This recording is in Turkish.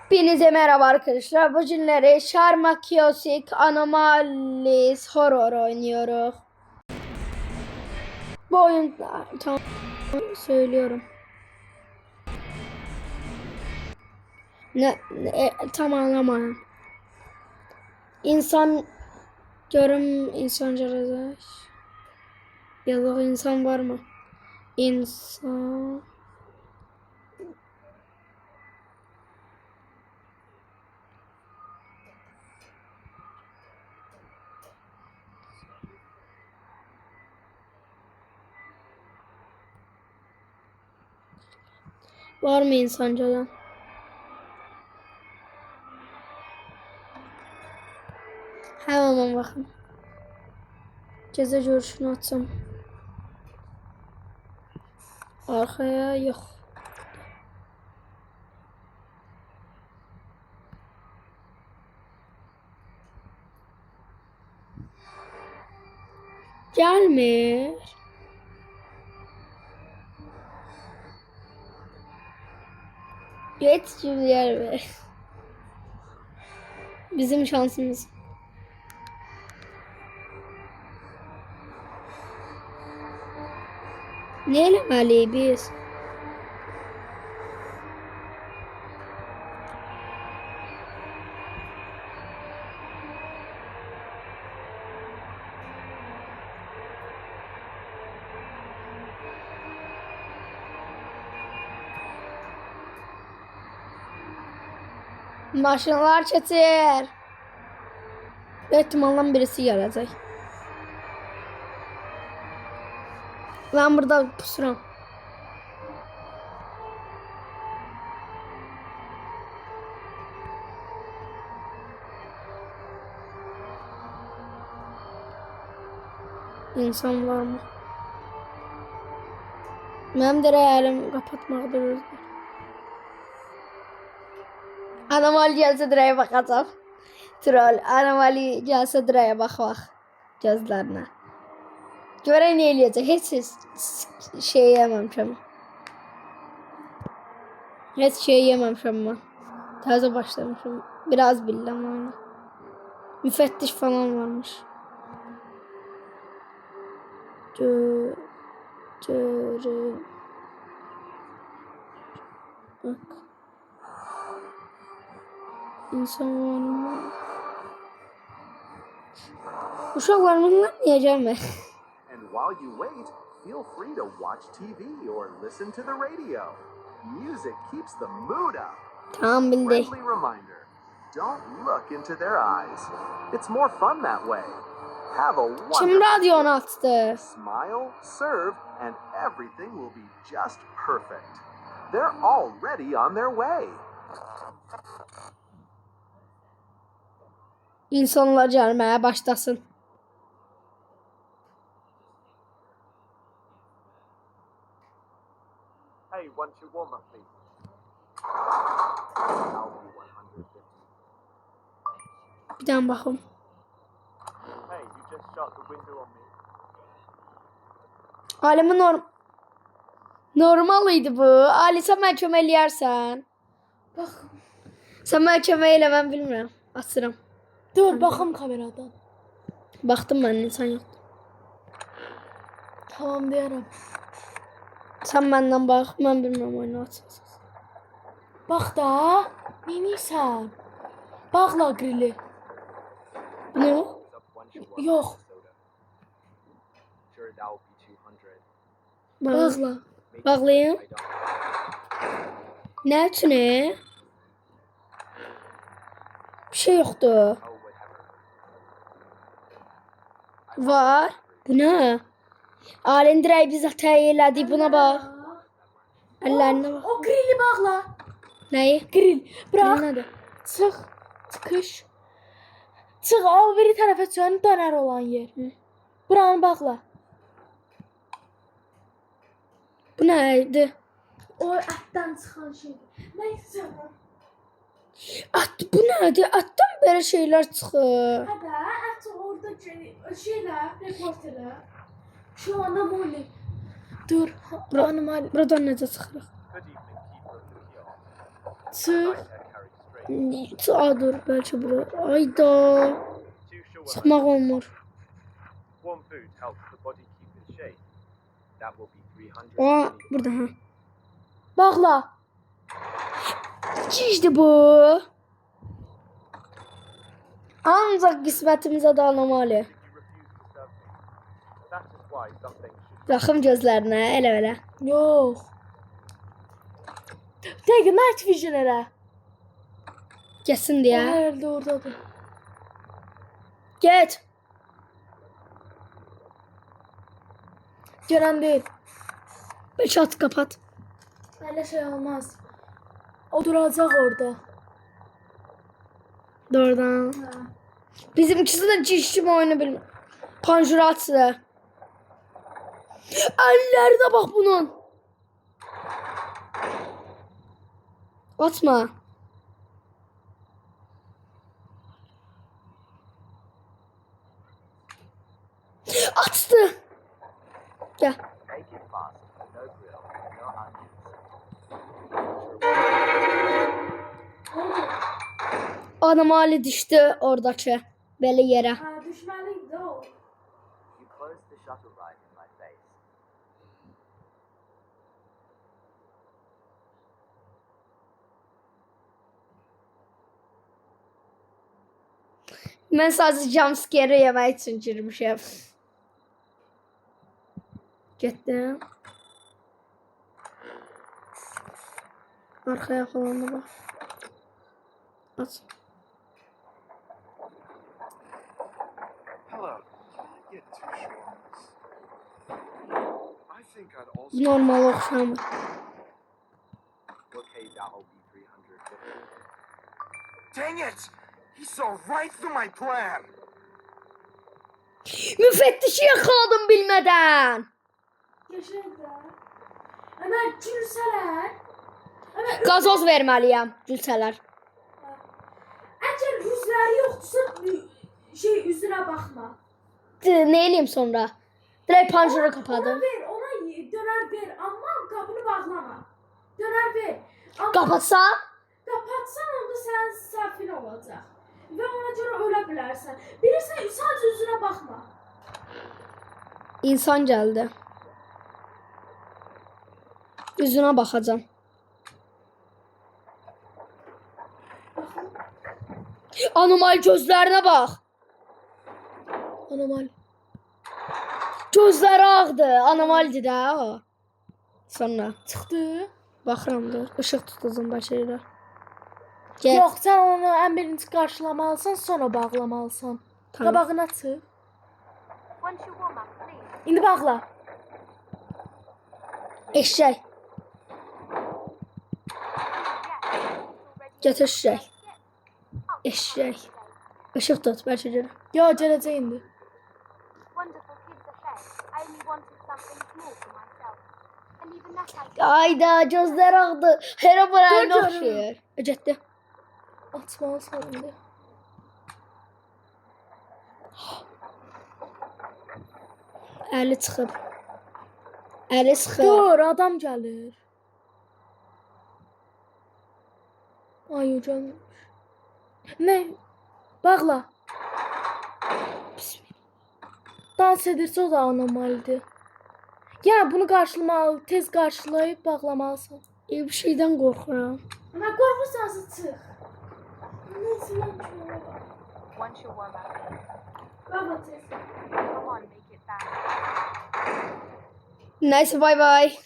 Hepinize merhaba arkadaşlar. Bu günleri Sharma Kiosk Anomalies Horror oynuyoruz. Bu oyunda tam söylüyorum. Tam anlamadım. İnsan görüm insan carazaş. Yazık insan var mı? İnsan. Var mı insancadan? Hemen bakın. Ceza görüşünü atsam. Arkaya yok. Gelmiyor. Evet şimdi yer ver. Bizim şansımız. Ne elemeliyiz biz? Maşınlar çetir. İhtimalden birisi gelecek. Ben burada pusuram. İnsan var mı? Benim de hayalim kapatmakdır özgür. Anomali gelse direye bakacağım. Troll. Anomali gelse direye bak. Gözlerine. Gören ne eləyəcək? Heç şey yememişim. Heç şey yememişim ben. Taze başlamışım. Biraz bildim onu. Müfettiş falan varmış. Bak. İnsan var mı? Uşaklarımla niye gelme? And while you wait, feel free to watch TV or listen to the radio. Music keeps the mood up. Tamam bildi. Friendly reminder, don't look into their eyes. It's more fun that way. Have a Kim wonderful radyonu açtı? smile, serve, and everything will be just perfect. They're already on their way. İnsanlar gelmeye başlasın. Hey, want to warm up, please? I'll be 150. Bir tane bakın. Hey, you just shut the window on me. Alemi normalıydı bu. Ali sen ben çömeliyersen. Bak. Sen ben çömeyle ben bilmiyorum. Asırım. Dur bakım kameradan. Baktım ben insan yoktu. Tamam diyorum. Sen benden bak ben bilmiyorum oyunu açsın. Bak da. Neysen. Bakla grili. Ne o? Yok. Bağla. Bağlayayım. Ne için ne? Bir şey yoktu. Var. Bu ne? Alen direği biz hata eyledik buna bak. Ellerine bak. O grili bakla. Neyi? Grill. Bırak. Nedir? Çık. Çıkış. Çık o biri tarafa çön döner olan yer. Buranı bakla. Bu neydi? O etten çıkan şey. Neyse. At, bu neydi? Attan böyle şeyler çıkıyor. Hadi et orada şeyler, reporterler. Şu anda mole. Dur. Animal. Buradan necə çıxırıq? Çık. Dur belki bura. Ayda. Sıkmaq olmur. Warm food helps the body keep in shape. That will be 300. Aa burada ha. Bağla. İşte bu. Ancak qismətimizə də anomali. You refuse to serve me. That is why something should Baxım gözlərinə, elə belə. Yox. Dəqiq, Night Vision elə. Gəlsin O deyə. herhalde oradadır. Get. Görən deyil. Çat kapat. Elə şey olmaz. O duracaq orada. Doğrudan. Bizimkisi de cişim oyunu bilmiyor. Panjurası. Ellerine bak bunun. Atma. Attı. Gel. make it fast. No grill, no onions. Anomali düştü oradaki böyle yere. Ha, düşməliydi o. You close the shuttle ride in my face. Ben sadece jumpscare yemek için girmişim. Gittim. Arkaya falan da bak. At. Hello. Can I get 2 shawarmas? I think I'd also. Normal okşam. Okay, that'll be 350. Dang it! He saw right through my plan. Müfettişi yakaladım bilmeden. Yaşaydı. Hemen gülsələr. Hemen Gazoz vermeliyim gülsələr. Əgər üzləri yoxdursa şey üzünə baxma. Ne eləyim sonra? Direkt panjuru Ona kapadım. ver, ona döner ver. Amma qapını bağlama. Döner ver. Amma Kapatsam? Kapatsan onda sən səfil olacaq. Və ona görə ölə bilərsən. Bilirsən, sadəcə üzünə baxma. İnsan geldi. Yüzüne bakacağım. Anormal gözlerine bak. Anormal. Gözleri ağdı. Anormaldi de o. Sonra Çıxdı. baxıram da. Işıq tutacağım başlayırlar. Gel. Yox, sən onu ən birinci qarşılamalısan, sonra bağlamalısan. Tamam. Qabağını açıb. Once you warm up, please. İndi bağla. Eşek. Yes. Getir eşek. Eşek. Işıq tut başlayırlar. Yo, gələcək indi. Wonderful kids ahead. I only wanted something small for myself. And even that I did. Ayda gözler ağdı. Hera buraya Dur, oxşayır. Getdi. Açmalısan indi. Əli çıxıb. Əli çıxıb. Dur, adam gəlir. Ay, o gəlmiş. Nə? Bağla. Dans edirsə o da anormaldir. Yəni bunu qarşılamalı, tez qarşılayıb bağlamalısan. Bir şeydən qorxuram. Ana qorxursansa çıx. Neyse lan şöyle. Once you warm up, Bağla tez. come on, make it fast. Nəysə bay bay.